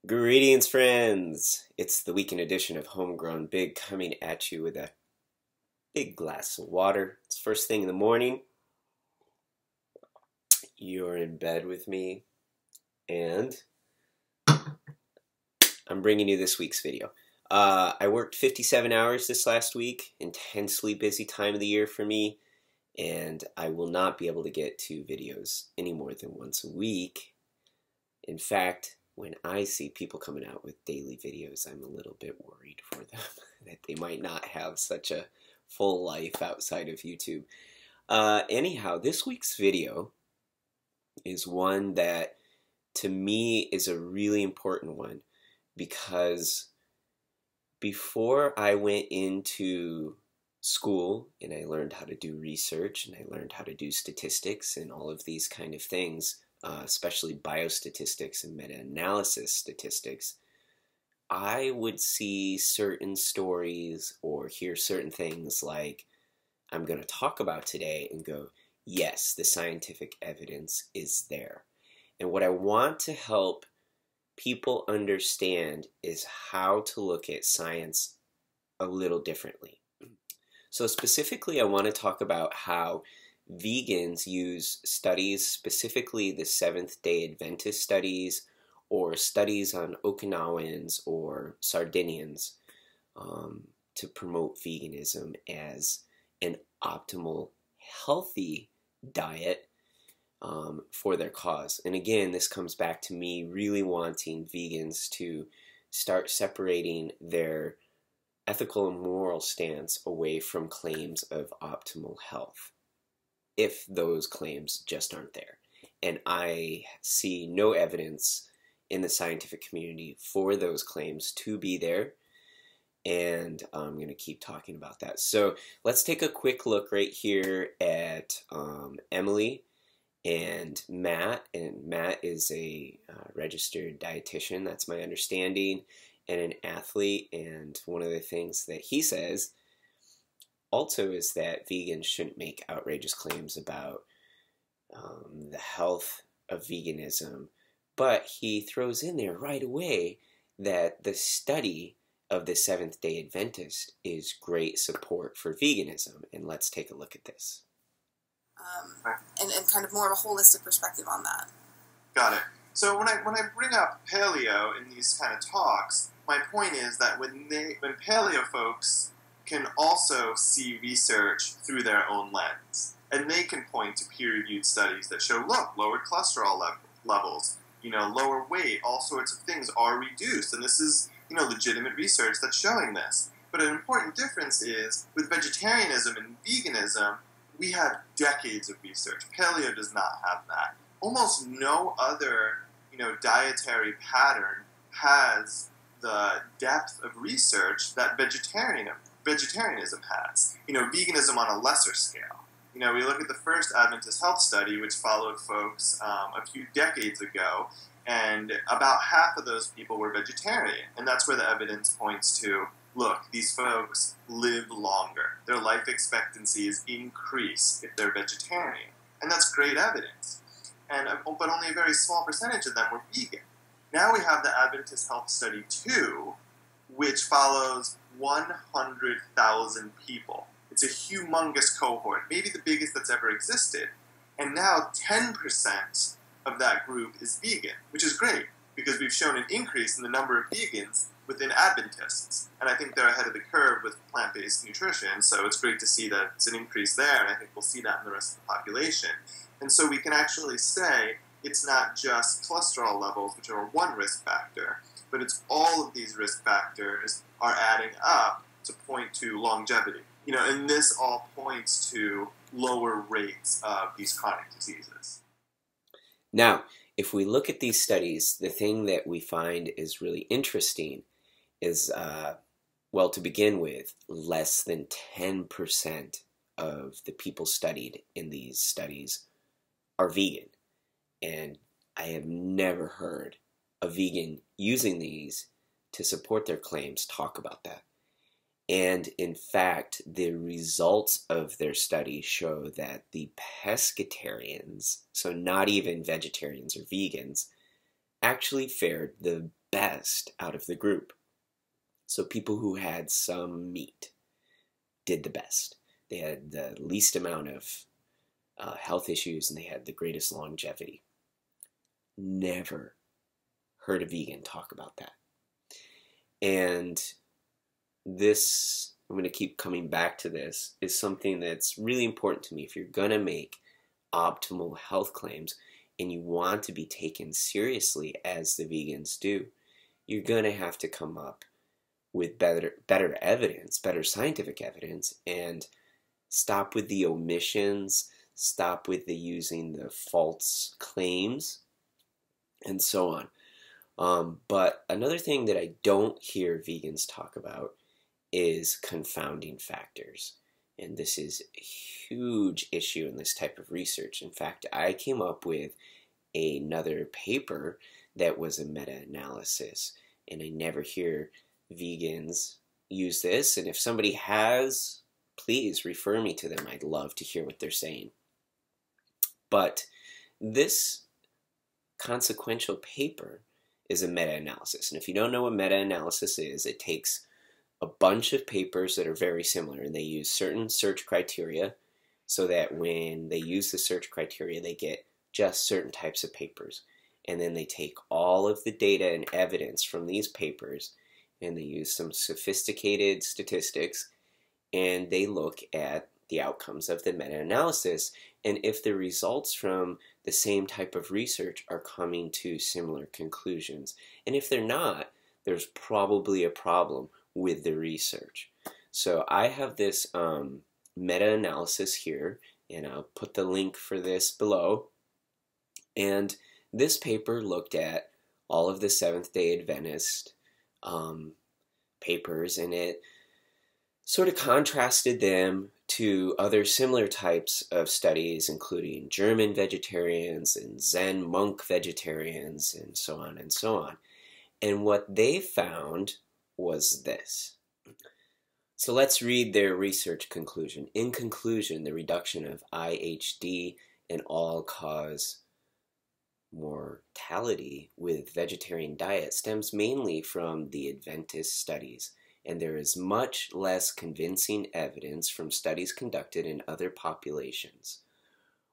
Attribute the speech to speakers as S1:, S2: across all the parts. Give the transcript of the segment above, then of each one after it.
S1: Greetings, friends! It's the weekend edition of Homegrown Big coming at you with a big glass of water. It's first thing in the morning. You're in bed with me, and I'm bringing you this week's video. I worked 57 hours this last week, intensely busy time of the year for me, and I will not be able to get to videos any more than once a week. In fact, when I see people coming out with daily videos, I'm a little bit worried for them that they might not have such a full life outside of YouTube. Anyhow, this week's video is one that to me is a really important one because before I went into school and I learned how to do research and I learned how to do statistics and all of these kind of things, especially biostatistics and meta-analysis statistics, I would see certain stories or hear certain things like I'm going to talk about today and go, yes, the scientific evidence is there. And what I want to help people understand is how to look at science a little differently. So specifically, I want to talk about how vegans use studies, specifically the Seventh-day Adventist studies or studies on Okinawans or Sardinians to promote veganism as an optimal, healthy diet for their cause. And again, this comes back to me really wanting vegans to start separating their ethical and moral stance away from claims of optimal health, if those claims just aren't there. And I see no evidence in the scientific community for those claims to be there, and I'm going to keep talking about that. So let's take a quick look right here at Emily and Matt. And Matt is a registered dietitian, that's my understanding, and an athlete. And one of the things that he says also is that vegans shouldn't make outrageous claims about the health of veganism, but he throws in there right away that the study of the Seventh-day Adventist is great support for veganism. And let's take a look at this.
S2: And kind of more of a holistic perspective on that.
S3: Got it. So when I bring up paleo in these kind of talks, my point is that when paleo folks can also see research through their own lens, and they can point to peer-reviewed studies that show, look, lowered cholesterol levels, lower weight, all sorts of things are reduced, and this is, legitimate research that's showing this. But an important difference is, with vegetarianism and veganism, we have decades of research. Paleo does not have that. Almost no other, dietary pattern has the depth of research that vegetarianism has. Veganism on a lesser scale. We look at the first Adventist health study, which followed folks a few decades ago, and about half of those people were vegetarian. And that's where the evidence points to, look, these folks live longer. Their life expectancies increase if they're vegetarian. And that's great evidence. But only a very small percentage of them were vegan. Now we have the Adventist Health Study 2, which follows 100,000 people. It's a humongous cohort, maybe the biggest that's ever existed. And now 10% of that group is vegan, which is great, because we've shown an increase in the number of vegans within Adventists. And I think they're ahead of the curve with plant-based nutrition, so it's great to see that it's an increase there, and I think we'll see that in the rest of the population. And so we can actually say it's not just cholesterol levels, which are one risk factor, but it's all of these risk factors are adding up to point to longevity. And this all points to lower rates of these chronic diseases.
S1: Now, if we look at these studies, the thing that we find is really interesting is, well, to begin with, less than 10% of the people studied in these studies are vegan. And I have never heard a vegan using these to support their claims talk about that. And in fact, the results of their study show that the pescatarians, so not even vegetarians or vegans, actually fared the best out of the group. So people who had some meat did the best. They had the least amount of health issues, and they had the greatest longevity. Never heard a vegan talk about that. And this, I'm going to keep coming back to this, is something that's really important to me. If you're going to make optimal health claims and you want to be taken seriously as the vegans do, you're going to have to come up with better evidence, better scientific evidence, and stop with the omissions, stop with the using the false claims, and so on. But another thing that I don't hear vegans talk about is confounding factors. And this is a huge issue in this type of research. In fact, I came up with another paper that was a meta-analysis, and I never hear vegans use this. And if somebody has, please refer me to them. I'd love to hear what they're saying. But this consequential paper is a meta-analysis. And if you don't know what meta-analysis is, it takes a bunch of papers that are very similar, and they use certain search criteria so that when they use the search criteria, they get just certain types of papers. And then they take all of the data and evidence from these papers, and they use some sophisticated statistics, and they look at the outcomes of the meta-analysis, and if the results from the same type of research are coming to similar conclusions. And if they're not, there's probably a problem with the research. So I have this meta-analysis here, and I'll put the link for this below. And this paper looked at all of the Seventh-day Adventist papers, and it sort of contrasted them to other similar types of studies, including German vegetarians and Zen monk vegetarians, and so on and so on. And what they found was this. So let's read their research conclusion. In conclusion, the reduction of IHD and all-cause mortality with vegetarian diet stems mainly from the Adventist studies, and there is much less convincing evidence from studies conducted in other populations.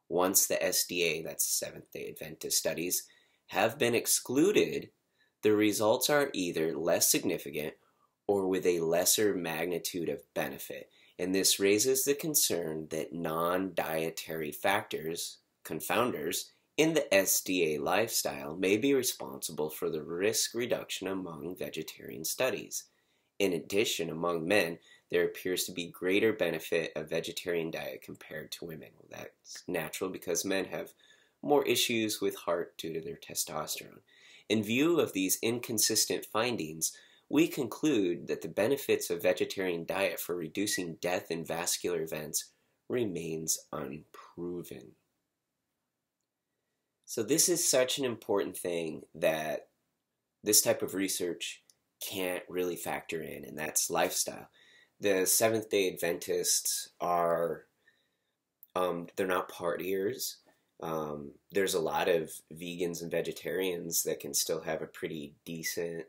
S1: Once the SDA, that's Seventh-day Adventist studies, have been excluded, the results are either less significant or with a lesser magnitude of benefit, and this raises the concern that non-dietary factors, confounders, in the SDA lifestyle may be responsible for the risk reduction among vegetarian studies. In addition, among men, there appears to be greater benefit of vegetarian diet compared to women. Well, that's natural because men have more issues with heart due to their testosterone. In view of these inconsistent findings, we conclude that the benefits of vegetarian diet for reducing death and vascular events remains unproven. So this is such an important thing that this type of research can't really factor in, and that's lifestyle. The Seventh-day Adventists are, they're not partiers. There's a lot of vegans and vegetarians that can still have a pretty decent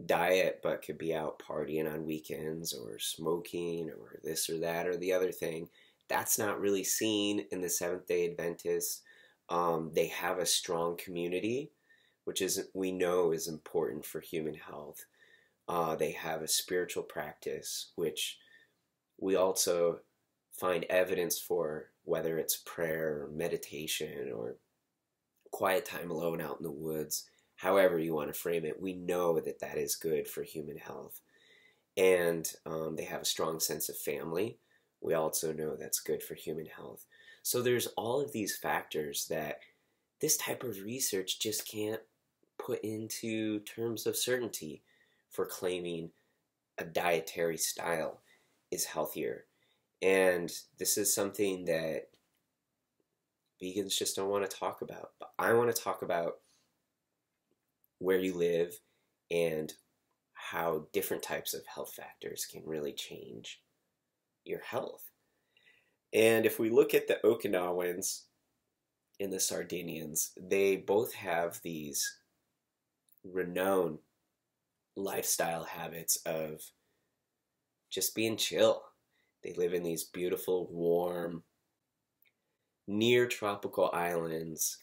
S1: diet, but could be out partying on weekends or smoking or this or that or the other thing. That's not really seen in the Seventh-day Adventists. They have a strong community, which we know is important for human health. They have a spiritual practice, which we also find evidence for, whether it's prayer or meditation or quiet time alone out in the woods, however you want to frame it. We know that that is good for human health. And they have a strong sense of family. We also know that's good for human health. So there's all of these factors that this type of research just can't put into terms of certainty for claiming a dietary style is healthier. And this is something that vegans just don't want to talk about. But I want to talk about where you live and how different types of health factors can really change your health. And if we look at the Okinawans and the Sardinians, they both have these renowned lifestyle habits of just being chill. They live in these beautiful, warm, near tropical islands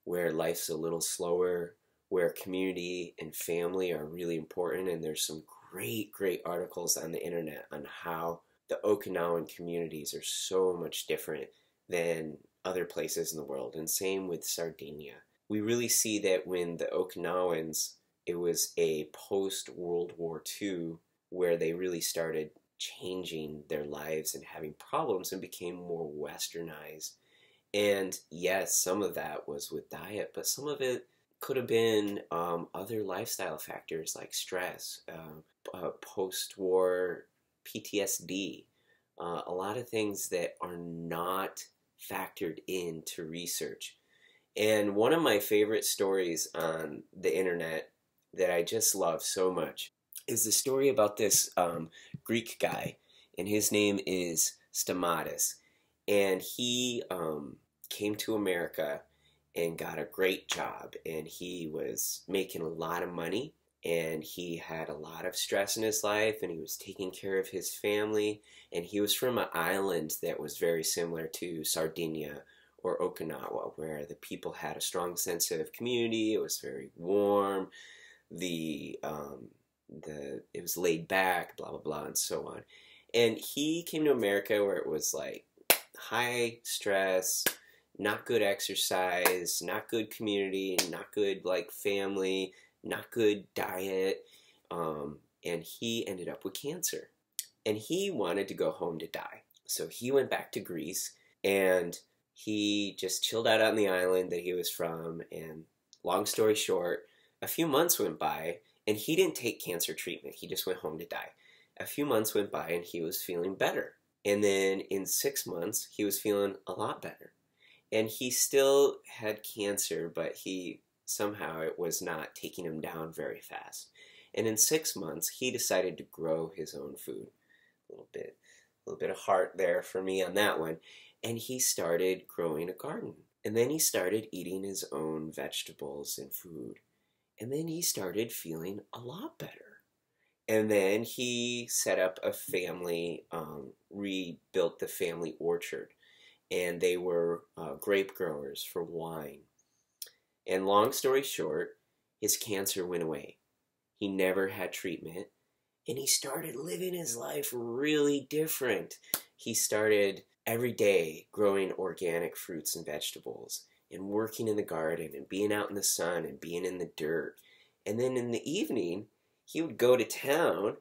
S1: where life's a little slower, where community and family are really important. And there's some great articles on the internet on how the Okinawan communities are so much different than other places in the world. And same with Sardinia. We really see that when the Okinawans, it was a post-World War II where they really started changing their lives and having problems and became more westernized. And yes, some of that was with diet, but some of it could have been other lifestyle factors like stress, post-war PTSD, a lot of things that are not factored into research. And one of my favorite stories on the internet that I just love so much is the story about this Greek guy, and his name is Stamatis. And he came to America and got a great job, and he was making a lot of money, and he had a lot of stress in his life, and he was taking care of his family, and he was from an island that was very similar to Sardinia or Okinawa, where the people had a strong sense of community. It was very warm. It was laid back, blah blah blah, and so on. And he came to America where it was like high stress, not good exercise, not good community, not good like family, not good diet, and he ended up with cancer. And he wanted to go home to die. So he went back to Greece, and he just chilled out on the island that he was from. And long story short, a few months went by, and he didn't take cancer treatment. He just went home to die. A few months went by, and he was feeling better. And then in 6 months, he was feeling a lot better. And he still had cancer, but somehow it was not taking him down very fast. And in 6 months, he decided to grow his own food. A little bit of heart there for me on that one. And he started growing a garden. And then he started eating his own vegetables and food. And then he started feeling a lot better. And then he set up a family, rebuilt the family orchard. And they were grape growers for wine. And long story short, his cancer went away. He never had treatment. And he started living his life really different. He started every day growing organic fruits and vegetables and working in the garden and being out in the sun and being in the dirt. And then in the evening, he would go to town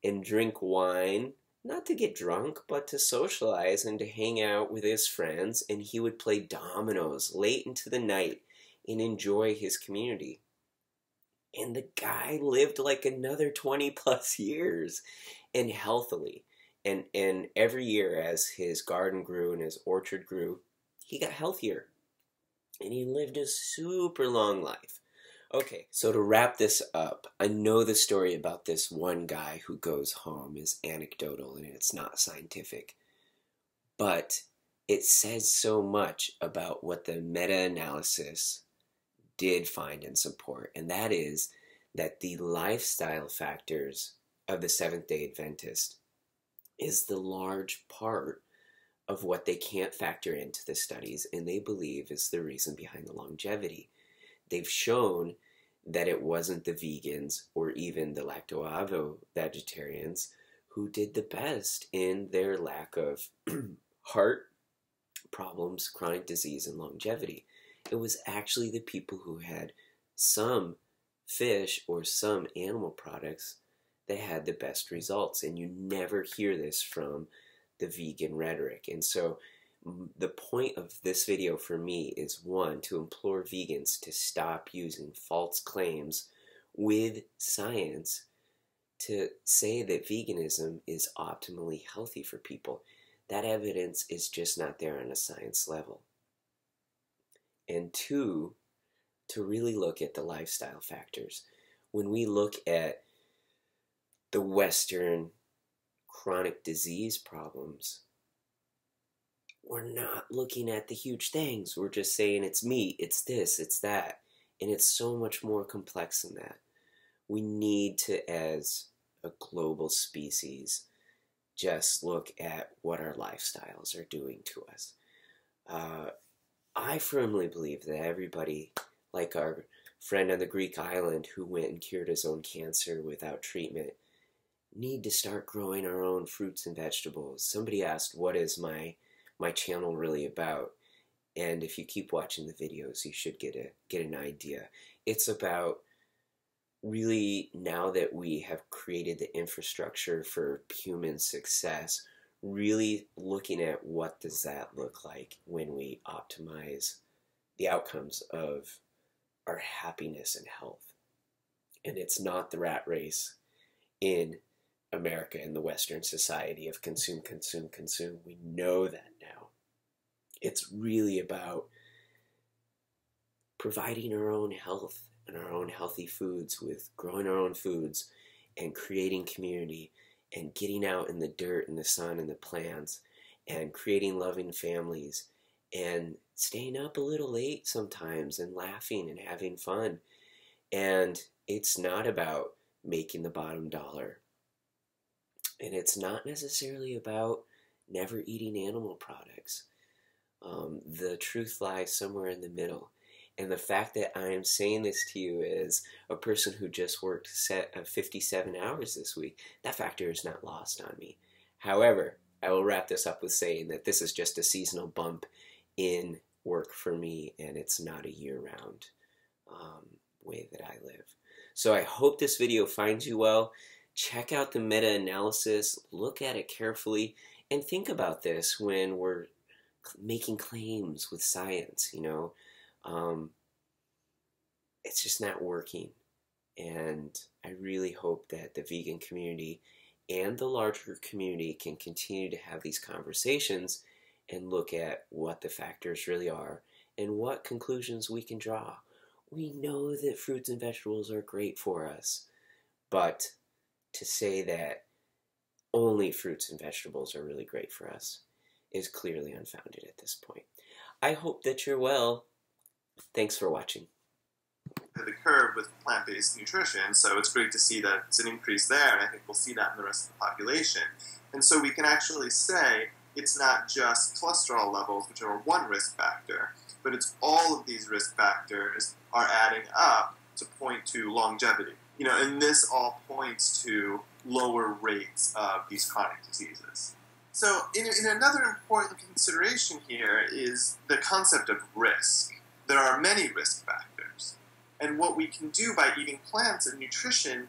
S1: and drink wine, not to get drunk, but to socialize and to hang out with his friends. And he would play dominoes late into the night and enjoy his community. And the guy lived like another 20 plus years, and healthily. And every year as his garden grew and his orchard grew, he got healthier. And he lived a super long life. Okay, so to wrap this up, I know the story about this one guy who goes home is anecdotal and it's not scientific. But it says so much about what the meta-analysis did find and support, and that is that the lifestyle factors of the Seventh-day Adventist is the large part of what they can't factor into the studies, and they believe is the reason behind the longevity. They've shown that it wasn't the vegans or even the lacto-avo vegetarians who did the best in their lack of heart problems, chronic disease, and longevity. It was actually the people who had some fish or some animal products that had the best results. And you never hear this from the vegan rhetoric. And so the point of this video for me is, one, to implore vegans to stop using false claims with science to say that veganism is optimally healthy for people. That evidence is just not there on a science level. And two, to really look at the lifestyle factors. When we look at the Western chronic disease problems, we're not looking at the huge things. We're just saying it's meat, it's this, it's that. And it's so much more complex than that. We need to, as a global species, just look at what our lifestyles are doing to us. I firmly believe that everybody, like our friend on the Greek island who went and cured his own cancer without treatment, need to start growing our own fruits and vegetables. Somebody asked, what is my channel really about? And if you keep watching the videos, you should get an idea. It's about really, now that we have created the infrastructure for human success, really looking at what does that look like when we optimize the outcomes of our happiness and health. And it's not the rat race in America and the Western society of consume, consume, consume. We know that now. It's really about providing our own health and our own healthy foods, with growing our own foods and creating community and getting out in the dirt and the sun and the plants and creating loving families and staying up a little late sometimes and laughing and having fun. And it's not about making the bottom dollar. And it's not necessarily about never eating animal products. The truth lies somewhere in the middle. And the fact that I am saying this to you as a person who just worked 57 hours this week, that factor is not lost on me. However, I will wrap this up with saying that this is just a seasonal bump in work for me, and it's not a year-round way that I live. So I hope this video finds you well. Check out the meta-analysis, look at it carefully, and think about this when we're making claims with science, you know. It's just not working. And I really hope that the vegan community and the larger community can continue to have these conversations and look at what the factors really are and what conclusions we can draw. We know that fruits and vegetables are great for us, but to say that only fruits and vegetables are really great for us is clearly unfounded at this point. I hope that you're well. Thanks for watching.
S3: The curve with plant-based nutrition, so it's great to see that it's an increase there, and I think we'll see that in the rest of the population. And so we can actually say it's not just cholesterol levels, which are one risk factor, but it's all of these risk factors are adding up to point to longevity. You know, and this all points to lower rates of these chronic diseases. So in another important consideration here is the concept of risk. There are many risk factors. And what we can do by eating plants and nutrition,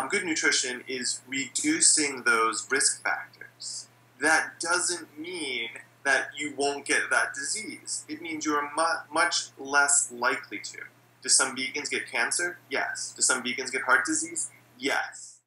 S3: good nutrition, is reducing those risk factors. That doesn't mean that you won't get that disease. It means you are much less likely to. Do some vegans get cancer? Yes. Do some vegans get heart disease? Yes.